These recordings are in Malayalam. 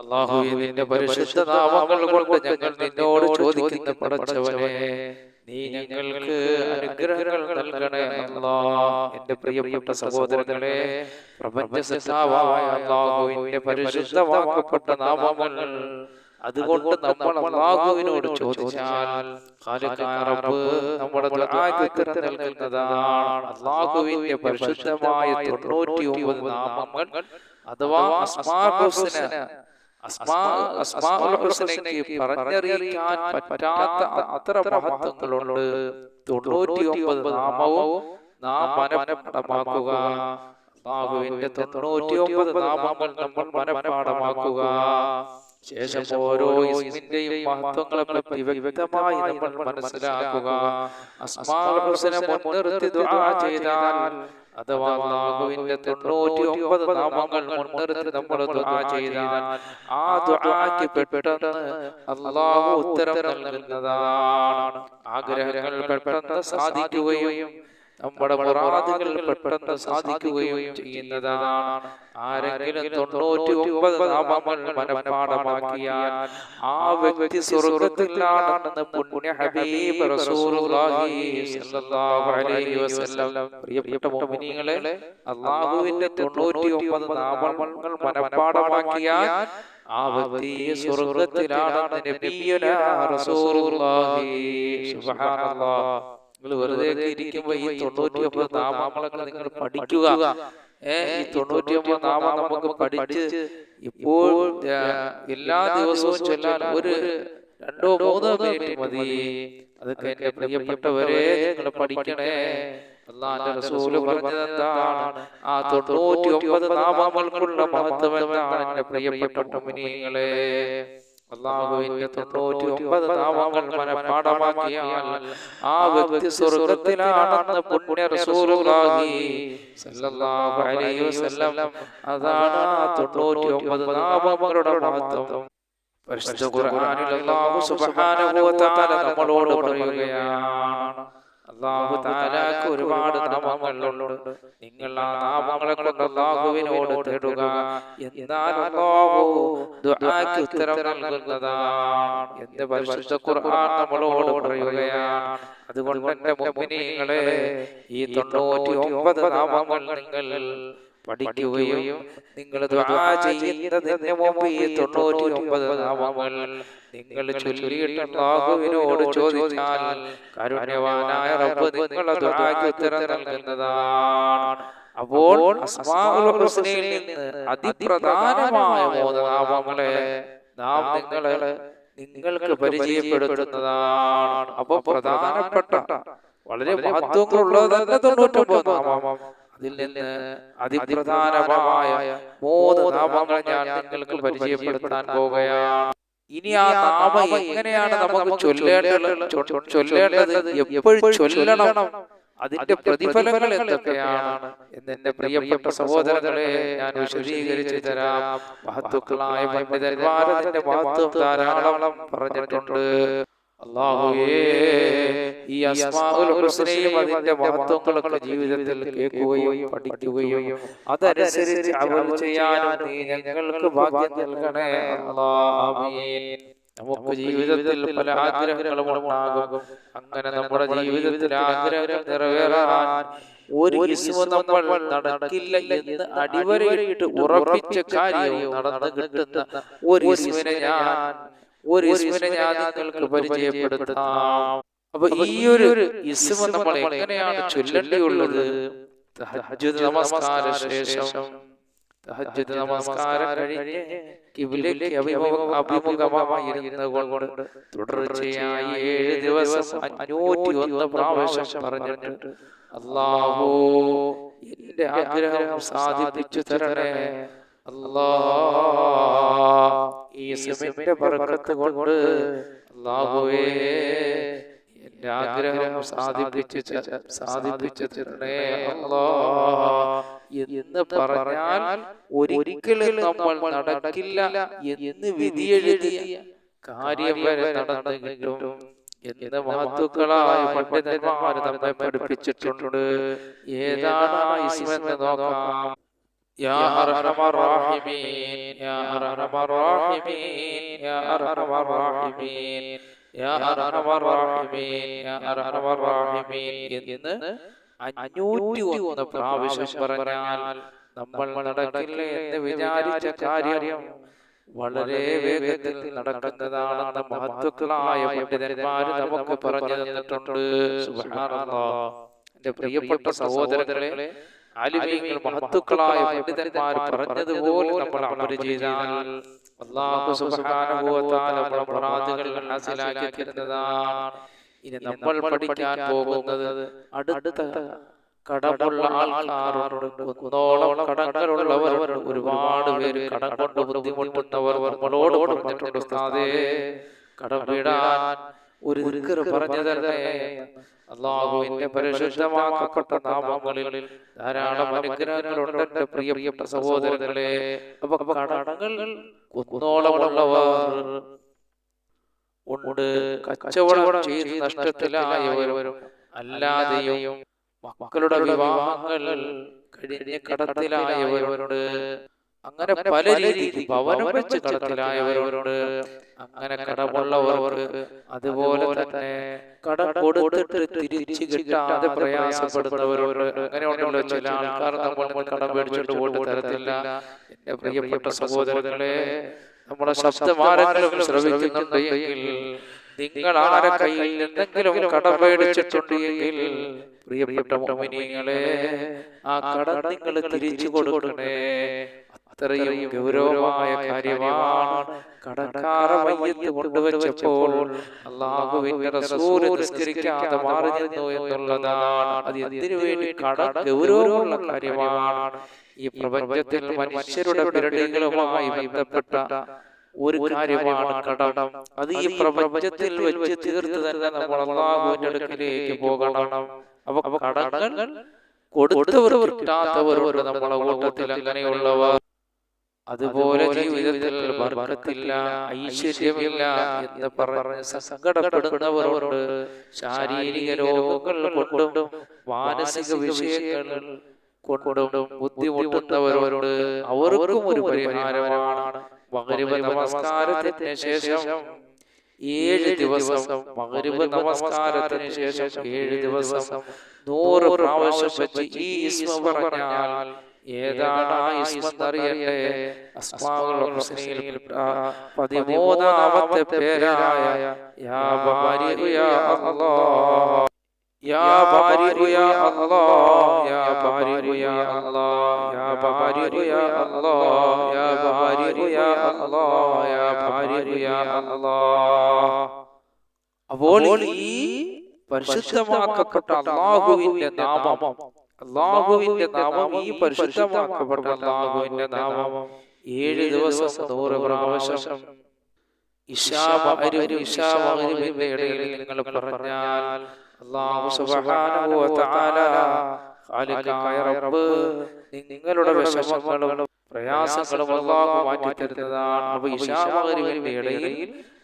അല്ലാഹുവേ, നിന്റെ പരിശുദ്ധ നാമങ്ങൾ കൊണ്ട് ഞങ്ങൾ നിന്നോട് ചോദിക്കുന്ന പടച്ചവനെ, നീ ഞങ്ങൾക്ക് അനുഗ്രഹങ്ങൾ നൽകണേ അല്ലാ. എന്റെ പ്രിയപ്പെട്ട സഹോദരങ്ങളെ, പ്രപഞ്ച സൃഷ്ടാവായ അല്ലാഹുവിന്റെ പരിശുദ്ധമാക്കപ്പെട്ട നാമങ്ങൾ അതുകൊണ്ട് നമ്മൾ അല്ലാഹുവിനോട് ചോദിച്ചാൽ ഖാലിഖായ റബ്ബ് നമ്മുടെ ദുആക്ക് ഉത്തരം നൽകുന്നതാണ്. അല്ലാഹുവിന്റെ പരിശുദ്ധമായ 99 നാമങ്ങൾ അഥവാ അസ്മാഉൽ ഹുസ്നയ്ക്ക് പറഞ്ഞറിയിക്കാൻ പറ്റാത്ത അത്ര മഹത്വങ്ങളുണ്ട്. 99 നാമവും നാം മനഃപാഠമാക്കുക. അല്ലാഹുവിന്റെ 99 നാമങ്ങൾ നമ്മൾ മനഃപാഠമാക്കുക. ശേഷം ഓരോ ഇസ്മിന്റെയും മഹത്വങ്ങളെ പറ്റി വ്യക്തമായി നമ്മൾ മനസ്സിലാക്കുക. അസ്മാഉൽ ഹുസ്ന മുൻനിർത്തി ദുആ ചെയ്താൽ അഥവാ അല്ലാഹുവിന്റെ 99 നാമങ്ങൾ മുൻനിർത്തി നമ്മൾ ദുആ ചെയ്താൽ ആ ദുആക്ക് പെട്ടെന്ന് അല്ലാഹു ഉത്തരം നൽകുന്നതാണ്. ആഗ്രഹങ്ങൾ പെട്ടെന്ന് സാധിക്കുകയും നമ്മുടെ മുറാദുകൾ പെട്ടെന്ന് സാധിക്കുകയും ചെയ്യുന്നതാണ്. ആരെങ്കിലും 99 നാമങ്ങൾ മനഃപാഠമാക്കിയാൽ ആ വ്യക്തി സ്വർഗ്ഗത്തിലാണെന്ന് പുണ്യ ഹബീബ് റസൂലുള്ളാഹി സ്വല്ലല്ലാഹു അലൈഹി വസല്ലം. പ്രിയപ്പെട്ട മുഅ്മിനീങ്ങളെ, അല്ലാഹുവിന്റെ 99 നാമങ്ങൾ മനഃപാഠമാക്കിയാൽ ആ വ്യക്തി സ്വർഗ്ഗത്തിലാണെന്ന് നബിയുനാ റസൂലുള്ളാഹി. സുബ്ഹാനല്ലാഹ്. നിങ്ങൾ വെറുതെ ഇരിക്കുമ്പോ ഈ 99 നാമങ്ങളൊക്കെ നിങ്ങൾ പഠിക്കുക. ഈ 99 നാമം നമുക്ക് പഠിച്ച് ഇപ്പോൾ എല്ലാ ദിവസവും ചൊല്ലാൻ ഒരു 2-3 മിനിറ്റ് മതി. അതൊക്കെ എന്റെ പ്രിയപ്പെട്ടവരെ നിങ്ങൾ പഠിക്കണേ. അല്ലാഹുവിന്റെ റസൂല് പറഞ്ഞതെന്താണ്? ആ 99 നാമങ്ങൾക്കുള്ള മഹത്വം എന്താണ് എന്റെ പ്രിയപ്പെട്ട മുഅ്മിനീങ്ങളെ? അല്ലാഹുവിന്റെ 99 നാമങ്ങൾ മനഃപാഠമാക്കിയാൽ ആ വ്യക്തി സ്വർഗ്ഗത്തിലാണെന്ന് പുണ്യ റസൂലുള്ളാഹി സ്വല്ലല്ലാഹു അലൈഹി വസല്ലം. അതാണ് ആ 99 നാമങ്ങളുടെ മഹത്വം. പരിശുദ്ധ ഖുർആനിൽ അല്ലാഹു സുബ്ഹാനഹു വ തആല നമ്മളോട് പറയുകയാണ്. അല്ലാഹു തആലക്ക് ഒരുപാട് നാമങ്ങളുണ്ട്. നിങ്ങൾ ആ നാമങ്ങളെ കൊണ്ട് അല്ലാഹുവിനോട് തേടുക. എന്നാൽ അല്ലാഹു ദുആക്ക് ഉത്തരം നൽകുന്നതാണ് എന്ന് പരിശുദ്ധ ഖുർആൻ നമ്മളോട് പറയുകയാണ്. അതുകൊണ്ട് എന്റെ മുഅ്മിനീങ്ങളെ, ഈ 99 നാമങ്ങൾ നിങ്ങൾ പഠിക്കുകയും നിങ്ങൾ ദുആ ചെയ്യുന്നതിന് മുമ്പ് ഈ 99 നാമങ്ങൾ നിങ്ങൾ ചൊല്ലിയിട്ട് അല്ലാഹുവിനോട് ചോദിച്ചാൽ കാരുണ്യവാനായ റബ്ബ് നിങ്ങളുടെ ദുആക്ക് ഉത്തരം നൽകുന്നതാണ്. അപ്പോൾ അസ്മാഉൽ ഹുസ്നയിൽ നിന്ന് അതിപ്രധാനമായ 3 നാമങ്ങളെ നാം നിങ്ങൾക്ക് പരിചയപ്പെടുത്തുന്നതാണ്. അപ്പോൾ പ്രധാനപ്പെട്ട വളരെ മഹത്വങ്ങളുള്ളത് 99 നാമം. അതിൽ നിന്ന് അതിപ്രധാനമായ 3 നാമങ്ങൾ ഞാൻ നിങ്ങൾക്ക് പരിചയപ്പെടുത്താൻ പോകുകയാണ്. ഇനി ആ നാമം എങ്ങനെയാണ് നമുക്ക് ചൊല്ലേണ്ടത്, എപ്പോഴും ചൊല്ലണം, അതിന്റെ പ്രതിഫലങ്ങൾ എന്തൊക്കെയാണ് എന്നെ പ്രിയപ്പെട്ട സഹോദരങ്ങളെ ഞാൻ വിശദീകരിച്ചു തരാം. മഹത്തുക്കളായ പണ്ഡിതന്മാർ അതിന്റെ മഹത്വം ധാരാളം പറഞ്ഞിട്ടുണ്ട്. അല്ലാഹുവേ, ഈ അസ്മാഉൽ ഹുസ്നയും അതിന്റെ മഹത്വങ്ങളൊക്കെ ജീവിതത്തിൽ കേൾക്കുകയും പഠിക്കുകയും അതനുസരിച്ച് അമൽ ചെയ്യാനും നീ ഞങ്ങൾക്ക് ഭാഗ്യം നൽകണേ ആമീൻ. നമുക്ക് ജീവിതത്തിൽ പല ആഗ്രഹങ്ങളും ഉണ്ടാകും. അങ്ങനെ നമ്മുടെ ജീവിതത്തിൽ ആഗ്രഹങ്ങൾ നിറവേറാൻ ഒരു ഇസ്മു നമ്മൾ നടക്കില്ല എന്ന് അടിവരയിട്ട് ഉറപ്പിച്ച കാര്യവും നടന്നു കിട്ടുന്ന ഒരു ഇസ്മിനെ ഞാൻ നിങ്ങൾക്ക് പരിചയപ്പെടുത്താം. അപ്പൊ ഈ ഒരു ഇസ്മ നമ്മൾ എങ്ങനെയാണ് ചൊല്ലേണ്ടിയുള്ളത്? തഹജ്ജുദ് നമസ്കാര ശേഷം, തഹജ്ജുദ് നമസ്കാരം കഴിഞ്ഞ് ഖിബ്ലയ്ക്ക് അഭിമുഖമായി ഇരുന്നുകൊണ്ട് തുടർച്ചയായി 7 ദിവസം 501 പ്രാവശ്യം പറഞ്ഞിട്ട് അല്ലാഹു എന്റെ ആഗ്രഹം സാധിപ്പിച്ചു തരണേ അല്ലാഹ്, ഈ ഇസ്മിന്റെ ബർക്കത്ത് കൊണ്ട് അല്ലാഹുവേ എന്റെ ആഗ്രഹം സാധിപ്പിച്ചു തരണേ അല്ലാഹ് എന്ന് പറഞ്ഞാൽ ഒരിക്കലും നമ്മൾ നടക്കില്ല എന്ന് വിധിയെഴുതിയ കാര്യം വരെ നടന്നു കിട്ടും എന്ന് മഹത്തുക്കളായ പണ്ഡിതന്മാർ നമ്മെ പഠിപ്പിച്ചിട്ടുണ്ട്. ഏതാണ് ആ ഇസ്മെന്ന് നോക്കാം. യാ അർഹമർ റഹീമീൻ യാ അർഹമർ റഹീമീൻ യാ അർഹമർ റഹീമീൻ യാ അർഹമർ റഹീമീൻ യാ അർഹമർ റഹീമീൻ എന്ന് 501 പ്രാവശ്യം പറഞ്ഞാൽ നമ്മൾ നടക്കില്ല എന്ന് വിചാരിച്ച കാര്യം വളരെ വേഗത്തിൽ നടക്കുന്നതാണെന്ന് മഹത്തുക്കളായ പണ്ഡിതന്മാര് നമുക്ക് പറഞ്ഞു തന്നിട്ടുണ്ട്. സുബ്ഹാനല്ലാഹ്. എന്റെ പ്രിയപ്പെട്ട സഹോദരങ്ങളെ, ആലിമീങ്ങൾ മഹത്തുക്കളായ പണ്ഡിതന്മാർ പറഞ്ഞതുപോലെ നമ്മൾ അമൽ ചെയ്താൽ അല്ലാഹു സുബ്ഹാനഹു വ തആല നമ്മുടെ മുറാദുകൾ ഹാസിലാക്കി തരുന്നതാണ്. ഇനി നമ്മൾ പഠിക്കാൻ പോകുന്നത് അടുത്ത കടമുള്ള ആൾക്കാരുണ്ട്. കുന്നോളം കടങ്ങളുള്ളവർ, ഒരുപാട് പേര് കടം കൊണ്ട് ബുദ്ധിമുട്ടുന്നവർ നമ്മളോട് പറഞ്ഞിട്ടുണ്ട്, ഉസ്താദേ കടം വീടാൻ ഒരു ദിക്ർ പറഞ്ഞു തരണേ. അല്ലാഹുവിന്റെ പരിശുദ്ധമാക്കപ്പെട്ട നാമങ്ങളിൽ ധാരാളം അനുഗ്രഹങ്ങളുണ്ട് എന്റെ പ്രിയപ്പെട്ട സഹോദരങ്ങളെ. അപ്പൊ കടങ്ങൾ കുന്നോളമുള്ളവർ ഉണ്ട്. കച്ചവടം ചെയ്ത് നഷ്ടത്തിലായവരും അല്ലാതെയും മക്കളുടെ വിവാഹങ്ങൾ കഴിഞ്ഞ് കടത്തിലായവരുണ്ട്. അങ്ങനെ പല രീതിയിൽ ഭവനം വെച്ച് കടത്തിലായവരുണ്ട്. അങ്ങനെ കടമുള്ളവർക്ക് അതുപോലെ തന്നെ കടം കൊടുത്തിട്ട് തിരിച്ചു കിട്ടാതെ പ്രയാസപ്പെടുന്നവരുണ്ട്. അങ്ങനെയുണ്ടല്ലോ ചില ആൾക്കാർ നമ്മൾ കടം മേടിച്ചിട്ട് പോയിട്ട് തരത്തില്ല. എന്റെ പ്രിയപ്പെട്ട സഹോദരങ്ങളെ, നമ്മുടെ ശബ്ദമാരെങ്കിലും ശ്രവിക്കുന്നുണ്ട് എങ്കിൽ, നിങ്ങൾ ആരെ കയ്യിൽ എന്തെങ്കിലും കടം മേടിച്ചിട്ടുണ്ട് എങ്കിൽ, പ്രിയപ്പെട്ട മുഅ്മിനീങ്ങളെ, ആ കടം നിങ്ങൾ തിരിച്ചു കൊടുക്കണേ. അത്രയും ഗൗരവമായ കാര്യമാണ്. കടക്കാര മയ്യത്ത് കൊണ്ടുവച്ചപ്പോൾ അല്ലാഹുവിന്റെ റസൂൽ നിസ്കരിക്കാതെ മാറി നിന്നു എന്നുള്ളതാണ്. അത് എന്തിനു വേണ്ടി? കടം ഗൗരവമുള്ള കാര്യമാണ്. ഈ പ്രപഞ്ചത്തിൽ മനുഷ്യരുടെ പിരടികളുമായി ബന്ധപ്പെട്ട ഒരു കാര്യമാണ് കടം. അത് ഈ പ്രപഞ്ചത്തിൽ വെച്ച് തീർത്ത് തന്നെ നമ്മൾ അല്ലാഹുവിന്റെ അടുക്കലേക്ക് പോകണം. അപ്പൊ കടങ്ങൾ കൊടുത്തവർ കിട്ടാത്തവരുണ്ട് നമ്മളെ കൂട്ടത്തിൽ. അങ്ങനെയുള്ളവർ, അതുപോലെ ജീവിതത്തിൽ ബർക്കത്തില്ല, ഐശ്വര്യമില്ല എന്ന് പറഞ്ഞ് സങ്കടപ്പെടുന്നവരുണ്ട്. ശാരീരിക രോഗങ്ങൾ കൊണ്ടും മാനസിക വിഷയങ്ങൾ കൊണ്ടും ബുദ്ധിമുട്ടുന്നവരുണ്ട്. അവർക്കും ഒരു പരിഹാരമാണ് മഗ്‌രിബ് നമസ്കാരത്തിന് ശേഷം 7 ദിവസം, മഗ്‌രിബ് നമസ്കാരത്തിന് ശേഷം 7 ദിവസം 100 പ്രാവശ്യം വെച്ച് ഈ ഇസ്മ പറഞ്ഞാൽ, ഏതാണ് ആ ഇസ്മ അറിയണ്ടേ? അസ്മാഉൽ ഹുസ്നയിൽ 13ാമത്തെ പേരായ യാ ബാരിഉ യാ അല്ലാഹ്, യാ ബാരിഉ യാ അല്ലാഹ്, യാ ബാരിഉ യാ അല്ലാഹ്, യാ ബാരിഉ യാ അല്ലാഹ്, യാ ബാരിഉ യാ അല്ലാഹ്, യാ ബാരിഉ യാ അല്ലാഹ്. അപ്പോൾ ഈ പരിശുദ്ധമാക്കപ്പെട്ട അല്ലാഹുവിന്റെ നാമം, അല്ലാഹുവിന്റെ നാമം, ഈ പരിശുദ്ധമാക്കപ്പെട്ട അല്ലാഹുവിന്റെ നാമം 7 ദിവസം 100 പ്രാവശ്യം ഇശാ മഗ്‌രിബിന്റെ ഇടയിൽ നിങ്ങൾ പറഞ്ഞാൽ അല്ലാഹു സുബ്ഹാനഹു വ തആല, ഖാലിഖായ റബ്ബ്, നിങ്ങളുടെ വിഷമങ്ങളും പ്രയാസങ്ങളും അല്ലാഹു മാറ്റി തരുന്നതാണ്. അപ്പോൾ ഇശാ മഗ്‌രിബിന്റെ ഇടയിൽ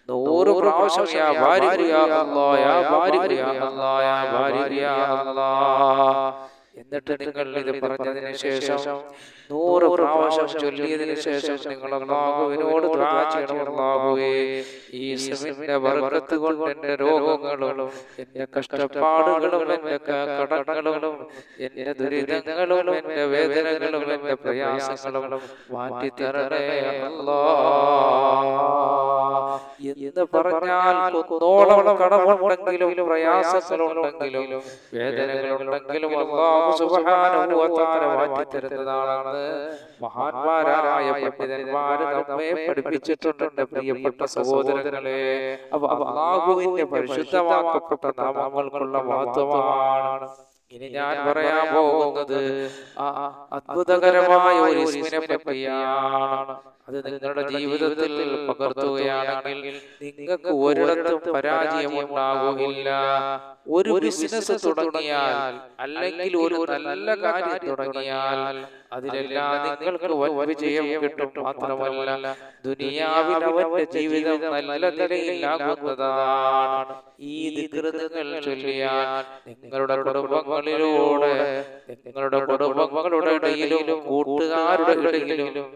100 പ്രാവശ്യം യാ ബാരിഉ യാ അല്ലാഹ്, യാ ബാരിഉ യാ അല്ലാഹ്, യാ ബാരിഉ യാ അല്ലാഹ്. എന്നിട്ട് നിങ്ങൾ ഇത് പറഞ്ഞതിന് ശേഷം 100 പ്രാവശ്യം ചൊല്ലിയതിനു ശേഷം നിങ്ങൾ അല്ലാഹുവിനോട് ദുആ ചെയ്യണം. അല്ലാഹുവേ, ഈ ഇസ്മിന്റെ ബർക്കത്ത് കൊണ്ട് എന്റെ രോഗങ്ങളും എന്റെ കഷ്ടപ്പാടുകളും എന്റെ കടങ്ങളും എന്റെ ദുരിതങ്ങളും എന്റെ വേദനകളും എന്റെ പ്രയാസങ്ങളും മാറ്റി തരണേ അല്ലാഹ് എന്ന് പറഞ്ഞാൽ, കുന്നോളം കടമുണ്ടെങ്കിലും പ്രയാസങ്ങളുണ്ടെങ്കിലും വേദനകളുണ്ടെങ്കിലും അല്ലാഹു സുബ്ഹാനഹു വ തആല മാറ്റി തരുന്നതാണെന്ന് മഹാന്മാരായ പണ്ഡിതന്മാര് നമ്മെ പഠിപ്പിച്ചിട്ടുണ്ട് പ്രിയപ്പെട്ട സഹോദരങ്ങളെ. അപ്പൊ അല്ലാഹുവിന്റെ പരിശുദ്ധമാക്കപ്പെട്ട നാമങ്ങൾക്കുള്ള മഹത്വമാണ് ഇനി ഞാൻ പറയാൻ പോകുന്നത്. അത്ഭുതകരമായ ഒരു ഇസ്മിനെ പറ്റിയാണ്. അത് നിങ്ങളുടെ ജീവിതത്തിൽ പകർത്തുകയാണെങ്കിൽ നിങ്ങൾക്ക് ഒരിടത്തും പരാജയമുണ്ടാകുകയില്ല. ഒരു ബിസിനസ് തുടങ്ങിയാൽ അല്ലെങ്കിൽ ഒരു നല്ല കാര്യം തുടങ്ങിയാൽ അതിലെല്ലാം നിങ്ങൾക്ക് വൻ വിജയം കിട്ടും. മാത്രമല്ല ദുനിയാവിൽ അവന്റെ ജീവിതം നല്ല നിലയിലാകുന്നതാണ്. ഈ ദിക്ർ നിങ്ങൾ ചൊല്ലിയാൽ നിങ്ങളുടെ കുടുംബങ്ങളിലൂടെ, നിങ്ങളുടെ കുടുംബങ്ങളുടെ ഇടയിലും കൂട്ടുകാരുടെ ഇടയിലും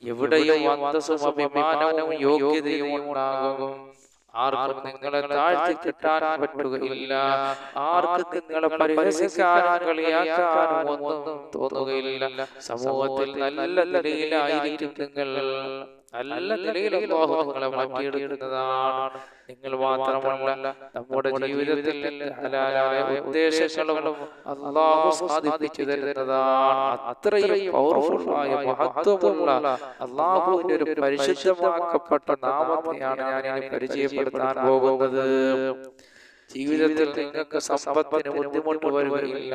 എവിടെയും അന്തസ്സും അഭിമാനവും യോഗ്യതയും ഉണ്ടാകും. ആർക്കും നിങ്ങളെ താഴ്ത്തി കിട്ടാൻ പറ്റുകയില്ല. ആർക്കും നിങ്ങളെ പരിഹസിക്കാനും കളിയാക്കാനും ഒന്നും തോന്നുകയില്ല. സമൂഹത്തിൽ നല്ല നിലയിലായിരിക്കും നിങ്ങൾ. നല്ല നിലയിൽ അല്ലാഹു നിങ്ങളെ മാറ്റിയെടുക്കുന്നതാണ്. നിങ്ങൾ മാത്രമല്ല, നമ്മുടെ ജീവിതത്തിൽ ഹലാലായ ഉദ്ദേശങ്ങളും അല്ലാഹു സാധിപ്പിച്ചു തരുന്നതാണ്. അത്രയും പവർഫുള്ളായ മഹത്വമുള്ള അല്ലാഹുവിന്റെ ഒരു പരിശുദ്ധമാക്കപ്പെട്ട നാമത്തെയാണ് ഞാൻ പരിചയപ്പെടുത്താൻ പോകുന്നത്. ജീവിതത്തിൽ നിങ്ങൾക്ക് സമ്പത്തിന് ബുദ്ധിമുട്ട് വരുകയില്ല.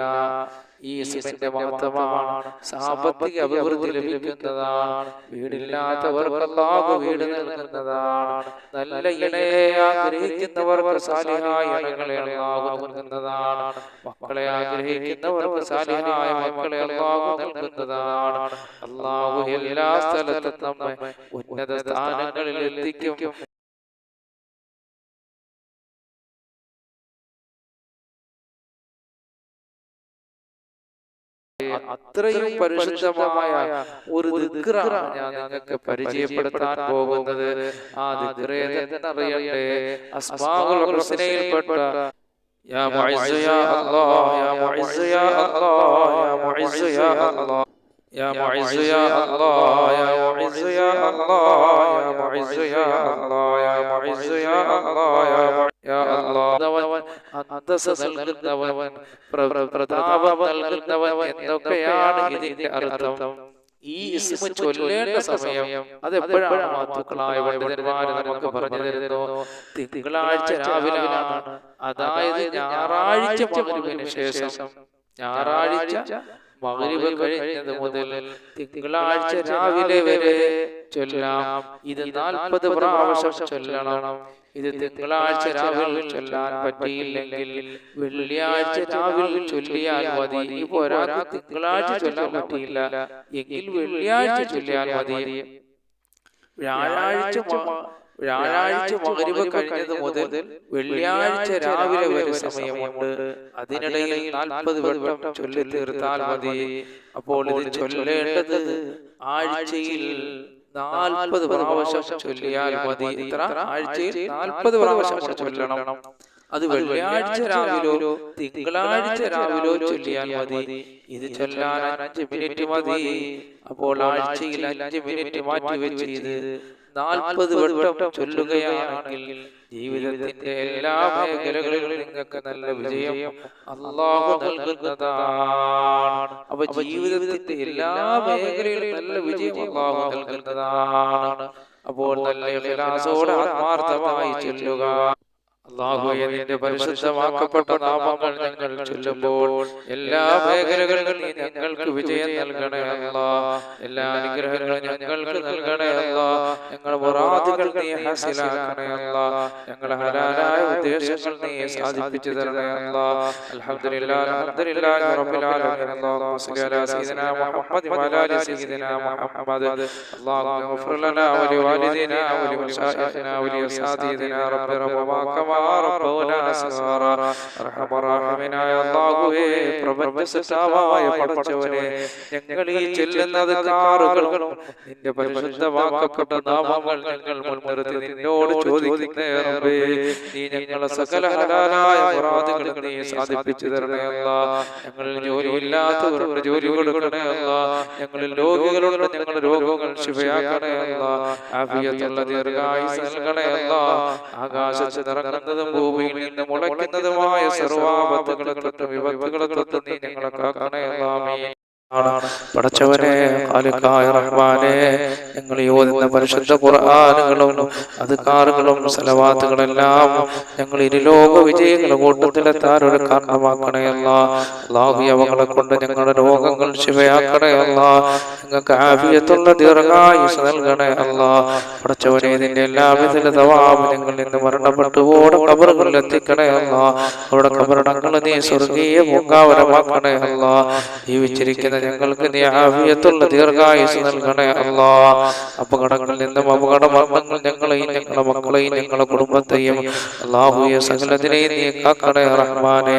ഈ ഇസ്മിന്റെ മഹത്വമാണ്. സാമ്പത്തിക അഭിവൃദ്ധി ലഭിക്കുന്നതാണ്. വീടില്ലാത്തവർക്ക് അല്ലാഹു വീട് നൽകുന്നതാണ്. നല്ല ഇണയെ ആഗ്രഹിക്കുന്നവർക്ക് സാലിഹായ ഇണകളെ അല്ലാഹു നൽകുന്നതാണ്. മക്കളെ ആഗ്രഹിക്കുന്നവർക്ക് സാലിഹായ മക്കളെ അല്ലാഹു നൽകുന്നതാണ്. അല്ലാഹു എല്ലാ സ്ഥലത്തും നമ്മെ ഉന്നത സ്ഥാനങ്ങളിൽ എത്തിക്കും. അത്രയും പരിശുദ്ധമായ ഒരു ദിക്റാണ് ഞാൻ നിങ്ങൾക്ക് പരിചയപ്പെടുത്താൻ പോകുന്നത്. ആ ദിക്ർ ഏതെന്നറിയണ്ടേ? അസ്മാഉൽ ഹുസ്നയിൽപ്പെട്ട യാ മുഇസ്സ് യാ അല്ലാഹ്, യാ മുഇസ്സ് യാ അല്ലാഹ്, യാ മുഇസ്സ് യാ അല്ലാഹ്, യാ മുഇസ്സ് യാ അല്ലാഹ്, യാ മുഇസ്സ് യാ അല്ലാഹ്, യാ മുഇസ്സ് യാ അല്ലാഹ്, യാ മുഇസ്സ് യാ അല്ലാഹ്, യാ അല്ലാഹ്. അന്തസ്സ് നൽകുന്നവൻ, പ്രതാപം നൽകുന്നവൻ എന്നൊക്കെയാണ് ഇതിന്റെ അർത്ഥം. ഈ ഇസ്മ ചൊല്ലേണ്ട സമയം അതെപ്പോഴാണ്? മഹത്തുക്കളായ പണ്ഡിതന്മാര് നമുക്ക് പറഞ്ഞു തരുന്നു. തിങ്കളാഴ്ച രാവിലെയാണ്. അതായത് ഞായറാഴ്ച മഗ്‌രിബിന് ശേഷം, ഞായറാഴ്ച മഗ്‌രിബ് കഴിഞ്ഞത് മുതൽ തിങ്കളാഴ്ച രാവിലെ വരെ ചൊല്ലാം. ഇത് 40 പ്രാവശ്യം ചൊല്ലണം. ഇത് തിങ്കളാഴ്ച രാവിലെ ചൊല്ലാൻ പറ്റിയില്ലെങ്കിൽ വെള്ളിയാഴ്ച രാവിലെ ചൊല്ലിയാൽ മതി. ഇപ്പൊ ഒരാൾക്ക് തിങ്കളാഴ്ച ചൊല്ലാൻ പറ്റിയില്ല എങ്കിൽ വെള്ളിയാഴ്ച ചൊല്ലിയാൽ മതി. വ്യാഴാഴ്ച മഗ്‌രിബ് കഴിഞ്ഞത് മുതൽ വെള്ളിയാഴ്ച രാവിലെ വരെ സമയമുണ്ട്. അതിനിടയിൽ 40 വട്ടം ചൊല്ലി തീർത്താൽ മതി. അപ്പോൾ ഇത് ചൊല്ലേണ്ടത് ആഴ്ചയിൽ 40 പ്രാവശ്യം ചൊല്ലിയാൽ മതി. ഇത്ര ആഴ്ചയിൽ 40 പ്രാവശ്യം ചൊല്ലണം. അത് വെള്ളിയാഴ്ച രാവിലോ തിങ്കളാഴ്ച രാവിലോ ചൊല്ലിയാൽ മതി. ഇത് ചൊല്ലാൻ 5 മിനിറ്റ് മതി. അപ്പോൾ ആഴ്ചയിൽ 5 മിനിറ്റ് മാറ്റി വെച്ച് ഇത് 40 വട്ടം ചൊല്ലുകയാണെങ്കിൽ ജീവിതത്തിന്റെ എല്ലാ മേഖലകളിലും നിങ്ങൾക്ക് നല്ല വിജയം അല്ലാഹു നൽകുന്നതാണ്. അപ്പൊ ജീവിതത്തിന്റെ എല്ലാ മേഖലകളിലും നല്ല വിജയം അല്ലാഹു നൽകുന്നതാണ്. അപ്പോൾ നല്ല ഇഖ്ലാസോടെ ആത്മാർത്ഥമായി ചൊല്ലുക. അല്ലാഹുവേ, നിന്റെ പരിശുദ്ധമാക്കപ്പെട്ട നാമങ്ങൾ ഞങ്ങൾ ചൊല്ലുമ്പോൾ എല്ലാ മേഖലകളിലും നീ ഞങ്ങൾക്ക് വിജയം നൽകണേ അല്ലാഹ്. എല്ലാ അനുഗ്രഹങ്ങളും ഞങ്ങൾക്ക് നൽകണേ അല്ലാഹ്. ഞങ്ങളുടെ മുറാദുകൾ നീ ഹാസിലാക്കണേ അല്ലാഹ്. ഞങ്ങളുടെ ഹലാലായ ഉദ്ദേശങ്ങൾ നീ സാധിപ്പിച്ചു തരണേ അല്ലാഹ്. അൽഹംദുലില്ലാഹി അൽഹംദുലില്ലാഹി റബ്ബിൽ ആലമീൻ. അല്ലാഹുമ്മ സ്വല്ലി അലാ സയ്യിദിനാ മുഹമ്മദ് വഅലാ ആലി സയ്യിദിനാ മുഹമ്മദ്. അല്ലാഹുമ്മ ഗ്ഫിർ ലനാ വലി വാലിദിനാ വലി മശായിഖിനാ വലി അസ്സാദിദിനാ റബ്ബി റബ്ബമാ പ്രപഞ്ചസൃഷ്ടാവായ പടച്ചവനെ, ഞങ്ങൾ ഈ ചെല്ലുന്നത് കാറുകളും നിന്റെ പരിശുദ്ധമാക്കപ്പെട്ട നാമങ്ങൾ ഞങ്ങൾ മുൻനിർത്തി നിന്നോട് ചോദിക്കുന്നേ റബ്ബേ, നീ ഞങ്ങളെ സകല ഹലാലായ മുറാദുകൾ നീ സാധിപ്പിച്ചു തരണേ അല്ലാഹ്. ഞങ്ങളിൽ ജോലിയില്ലാത്തവരുടെ ജോലി കൊടുക്കണേ അല്ലാഹ്. ഞങ്ങളിൽ രോഗികളുണ്ട്, ഞങ്ങളുടെ രോഗങ്ങൾ ശിഫയാക്കണേ അല്ലാഹ്. ആഫിയത്തുള്ള ദീർഘായുസ്സ് നൽകണേ അല്ലാഹ്. ആകാശത്ത് നിറങ്ങുന്നതും ഭൂമിയിൽ നിന്ന് മുളയ്ക്കുന്നതുമായ സർവ്വാപത്തുകളെ തൊട്ടും വിപത്തുകളെ തൊട്ടും നീ ഞങ്ങളെ കാക്കണേ അല്ലാഹ്. പടച്ചവനെ ഖാലിഖായ റഹ്മാനെ, ഞങ്ങൾ ഓതുന്ന പരിശുദ്ധ ഖുർആനുകളും അദ്കാറുകളും സലവാത്തുകളെല്ലാം ഞങ്ങൾ ഇരുലോക വിജയങ്ങളുടെ കൂട്ടത്തിലെത്താൻ ഒരു കാരണമാക്കണേ അല്ലാഹ്. അല്ലാഹു അവകളെ കൊണ്ട് ഞങ്ങളുടെ രോഗങ്ങൾ ശിവയാക്കണേ അല്ലാഹ്. ഞങ്ങൾക്ക് ആഫിയത്തുള്ള ദീർഘായുസ് നൽകണേ അല്ലാഹ്. പടച്ചവനെ ഇതിന്റെ എല്ലാവിധ തവാബ് ഞങ്ങൾ ഇന്ന് മരണപ്പെട്ടുപോടെ ഖബറുകളിൽ എത്തിക്കണേ അല്ലാഹ്. അവരുടെ ഖബറടങ്ങൾ നീ സ്വർഗീയ പൂങ്കാവനമാക്കണേ അല്ലാഹ്. ജീവിച്ചിരിക്കുന്ന ഞങ്ങൾക്ക് നീ ആഫിയത്തുള്ള ദീർഘായുസ് നൽകണേ അല്ലാഹ്. അപകടങ്ങളിൽ നിന്നും അപകട മരണങ്ങൾ ഞങ്ങളെയും ഞങ്ങളുടെ മക്കളെയും ഞങ്ങളുടെ കുടുംബത്തെയും അല്ലാഹുവേ സകലതിനെയും നീ കാക്കണേ റഹ്മാനെ.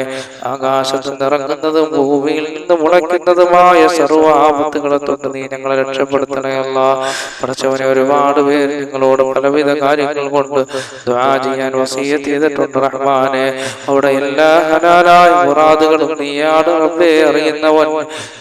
ആകാശത്ത് നിറങ്ങുന്നതും ഭൂമിയിൽ നിന്ന് മുളയ്ക്കുന്നതുമായ സർവ്വ ആപത്തുകളെ തൊട്ട് നീ ഞങ്ങളെ രക്ഷപ്പെടുത്തണേ അല്ലാഹ്. പടച്ചവനെ ഒരുപാട് പേര് ഞങ്ങളോട് പലവിധ കാര്യങ്ങൾ കൊണ്ട് ദുആ ചെയ്യാൻ വസിയ്യത്ത് ചെയ്തിട്ടുണ്ട് റഹ്മാനെ. അവിടെ എല്ലാ ഹലാലായ മുറാദുകളും നീയാണ് റബ്ബേ അറിയുന്നവൻ.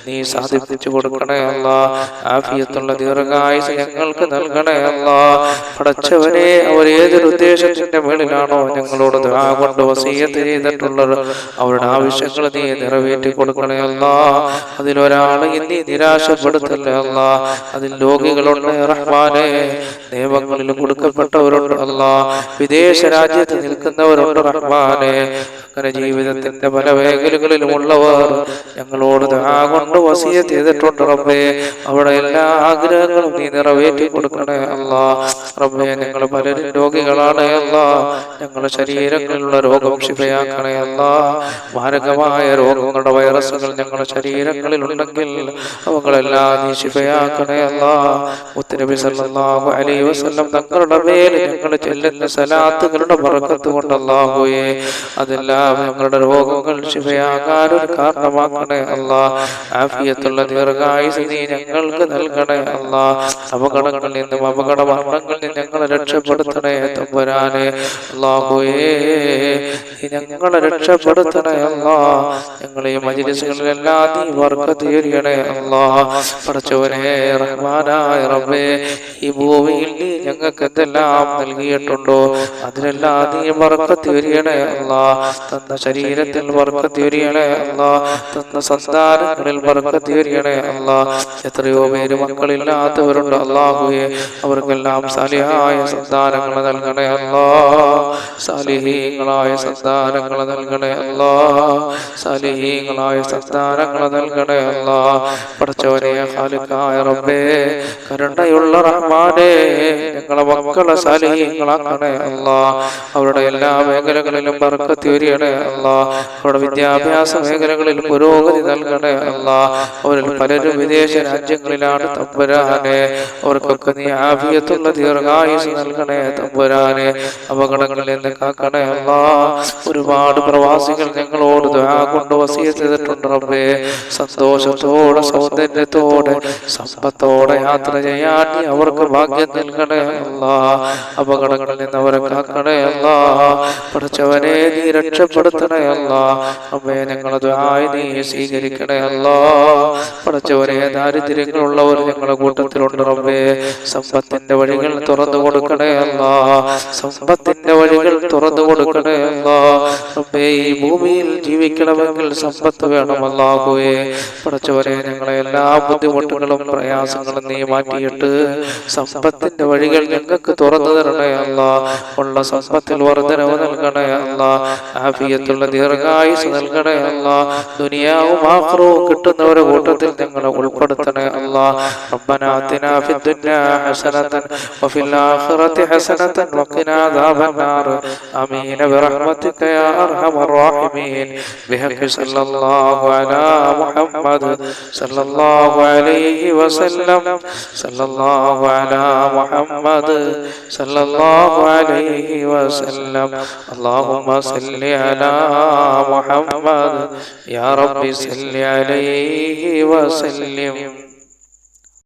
നീ സാധിപ്പിച്ചു കൊടുക്കണേ അല്ലാഹ്. ആഫിയത്തുള്ള ദീർഘായുസ് ഞങ്ങൾക്ക് നൽകണേ അല്ലാഹ്. പടച്ചവനെ അവർ ഏതൊരു ഉദ്ദേശത്തിന്റെ മേളിലാണോ ഞങ്ങളോട് ദുആ കൊണ്ട് വസിയ്യത്ത് ചെയ്തിട്ടുള്ളത് അവരുടെ ആവശ്യങ്ങൾ നീ നിറവേറ്റി കൊടുക്കണേ അല്ലാഹ്. അതിലൊരാളെ നീ നിരാശപ്പെടുത്തല്ലേ അല്ലാഹ്. അതിൽ രോഗികളുണ്ട് റഹ്മാനെ, നിയമങ്ങളിൽ കൊടുക്കപ്പെട്ടവരുണ്ട് അല്ലാഹ്, വിദേശ രാജ്യത്ത് നിൽക്കുന്നവരുണ്ട് റഹ്മാനെ. അങ്ങനെ ജീവിതത്തിന്റെ പല മേഖലകളിലുമുള്ളവർ ഞങ്ങളോട് ദുആ കൊണ്ട് വസിയ്യത്ത് ചെയ്തിട്ടുണ്ട് റബ്ബേ. അവിടെ എല്ലാ ആഗ്രഹങ്ങളും നീ നിറവേറ്റി കൊടുക്കണേ അല്ലാഹ്. റബ്ബേ, ഞങ്ങൾ പലരും രോഗികളാണ് അല്ലാഹ്. ഞങ്ങളുടെ ശരീരങ്ങളിലുള്ള രോഗം ശിഫയാക്കണേ അല്ലാഹ്. മാരകമായ രോഗങ്ങളുടെ വൈറസുകൾ ഞങ്ങളുടെ ശരീരങ്ങളിൽ ഉണ്ടെങ്കിൽ അവകളെല്ലാം നീ ശിഫയാക്കണേ അല്ലാഹ്. മുത്തുനബി സല്ലല്ലാഹു അലൈഹി വസല്ലം തങ്ങളുടെ മേൽ ഞങ്ങൾ ചെല്ലുന്ന സലാത്തുകളുടെ ബറക്കത്ത് കൊണ്ട് അല്ലാഹുവേ അതെല്ലാം ഞങ്ങളുടെ രോഗങ്ങൾ ശിഫയാകാൻ ഒരു കാരണമാക്കണേ അല്ലാഹ്. ആഫിയത്തുള്ള ദീർഘായുസ് നീ ഞങ്ങൾക്ക് നൽകണേ അല്ലാഹ്. അപകടങ്ങളിൽ നിന്നും അപകട മരണങ്ങളിൽ നിന്ന് ഞങ്ങളെ രക്ഷപ്പെടുത്തണേ തമ്പുരാനെ. അല്ലാഹുവേ നീ ഞങ്ങളെ രക്ഷപ്പെടുത്തണേ അല്ലാഹ്. ഞങ്ങളെ മജ്‌ലിസുകളിലെല്ലാം നീ ബർക്കത്ത് ചൊരിയണേ അല്ലാഹ്. പടച്ചവനെ റഹ്മാനായ റബ്ബേ, ഈ ഭൂമിയിൽ നീ ഞങ്ങൾക്ക് എന്തെല്ലാം നൽകിയിട്ടുണ്ടോ അതിലെല്ലാം നീ ബർക്കത്ത് ചൊരിയണേ അല്ലാഹ്. തന്ന ശരീരത്തിൽ ബർക്കത്ത് ചൊരിയണേ അല്ലാഹ്. തന്ന സന്താനങ്ങളിൽ ബർക്കത്ത് ചൊരിയണേ അല്ലാഹ്. എത്രയോ പേര് മക്കളില്ലാത്തവരുണ്ട് അല്ലാഹുവേ, അവർക്കെല്ലാം സാലിഹായ സന്താനങ്ങൾ നൽകണേ അല്ലാഹ്. സാലിഹീങ്ങളായ സന്താനങ്ങൾ നൽകണേ അല്ലാഹ്. സാലിഹീങ്ങളായ സന്താനങ്ങൾ നൽകണേ അല്ലാഹ്. പടച്ചവനെ ഖാലിഖായ റബ്ബേ, കരുണയുള്ള റഹ്മാനേ, ഞങ്ങളെ മക്കളെ സാലിഹീങ്ങളാക്കണേ അല്ലാഹ്. അവരുടെ എല്ലാ മേഖലകളിലും ബർക്കത്ത് ചൊരിയണേ അല്ലാഹ്. അവരുടെ വിദ്യാഭ്യാസ മേഖലകളിൽ പുരോഗതി നൽകണേ അല്ലാഹ്. അവരിൽ പലരും വിദേശ രാജ്യങ്ങളിലാണ് തമ്പുരാനെ. അവർക്കൊക്കെ നീ ആഫിയത്തുള്ള ദീർഘായുസ് നൽകണേ തമ്പുരാനെ. അപകടങ്ങളിൽ നിന്ന് കാക്കണേ അല്ലാഹ്. ഒരുപാട് പ്രവാസികൾ ഞങ്ങളോട് ദുആ കൊണ്ട് വസിയ്യത്ത് ചെയ്തിട്ടുണ്ട് റബ്ബേ. സന്തോഷത്തോടെ സൗന്ദര്യത്തോടെ സമ്പത്തോടെ യാത്ര ചെയ്യാൻ നീ അവർക്ക് ഭാഗ്യം നൽകണേ അല്ലാഹ്. അപകടങ്ങളിൽ നിന്ന് അവരെ കാക്കണേ അല്ലാഹ്. പടച്ചവനെ നീ രക്ഷപ്പെടുത്തണേ അല്ലാഹ്. റബ്ബേ, ഞങ്ങളുടെ ദുആ നീ സ്വീകരിക്കണേ അല്ലാഹ്. പടച്ചവനെ ദാരിദ്ര്യങ്ങളുള്ളവർ ഞങ്ങളുടെ കൂട്ടത്തിലുണ്ട് റബ്ബേ. സമ്പത്തിന്റെ വഴികൾ തുറന്നു കൊടുക്കണേ അല്ലാഹ്. സമ്പത്തിന്റെ വഴികൾ തുറന്നു കൊടുക്കണേ അല്ലാഹ്. റബ്ബേ, ഈ ഭൂമിയിൽ ജീവിക്കണമെങ്കിൽ സമ്പത്ത് വേണം അല്ലാഹുവേ. പടച്ചവനെ ഞങ്ങളെ എല്ലാ ബുദ്ധിമുട്ടുകളും പ്രയാസങ്ങളും നീ മാറ്റിയിട്ട് സമ്പത്തിന്റെ വഴികൾ ഞങ്ങൾക്ക് തുറന്നു തരണേ അല്ലാഹ്. ഉള്ള സമ്പത്തിൽ വർദ്ധനവ് നൽകണേ അല്ലാഹ്. ആഫിയത്തുള്ള ദീർഘായുസ് നൽകണേ അല്ലാഹ്. ദുനിയാവും ആഖിറവും കിട്ടുന്നവരുടെ കൂട്ടത്തിൽ ഞങ്ങളെ ഉൾപ്പെടുത്തണേ അല്ലാഹ്. റബ്ബനാ ആതിനാ ഫിദ്ദുനിയാ ഹസനതൻ വഫിൽ ആഖിറതി ഹസനതൻ വഖിനാ അദാബന്നാർ. ആമീൻ ബിറഹ്മതിക യാ അർഹമർ റഹീമീൻ. ബിഹഖി സല്ലല്ലാഹു അലാ മുഹമ്മദ് സല്ലല്ലാഹു അലൈഹി വസല്ലം. സല്ലല്ലാഹു അലാ മുഹമ്മദ് സല്ലല്ലാഹു അലൈഹി വസല്ലം. അല്ലാഹുമ്മ സല്ലി അലാ മുഹമ്മദ് യാ റബ്ബി സല്ലി അലൈഹി വസല്ലം.